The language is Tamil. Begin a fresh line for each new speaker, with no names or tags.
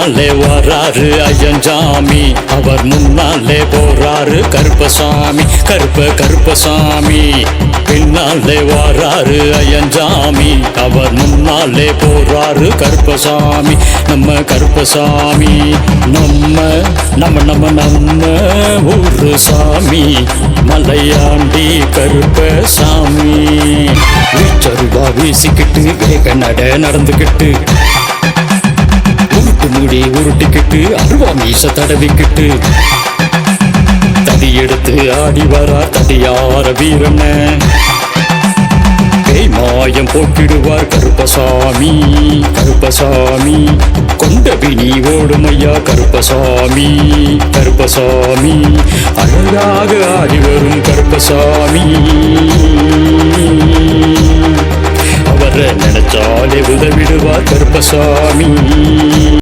பின்னாலே வராரு ஐயஞ்சாமி, அவர் முன்னாலே போறாரு கருப்பசாமி. கருப்பசாமி பின்னாலே வராரு ஐயஞ்சாமி, அவர் முன்னாலே போறாரு கருப்பசாமி. நம்ம கருப்பசாமி நம்ம நம்ம நம்ம நம்ம ஊரு சாமி, மலையாண்டி கருப்பசாமி. வீச்சருவா வீசிக்கிட்டு வேக நடந்துக்கிட்டு, உருட்டு முடி உருட்டிக்கிட்டு, அருவா மீச தடவிக்கிட்டு, தடி எடுத்து ஆடி வரா தடியார வீரன, மாயம் போக்கிடுவார் கருப்பசாமி. கொண்ட பிணி ஓடுமையா கருப்பசாமி. அழகாக ஆடி வரும் கருப்பசாமி. அவரை நினைச்சாலே உதவிடுவார் கருப்பசாமி.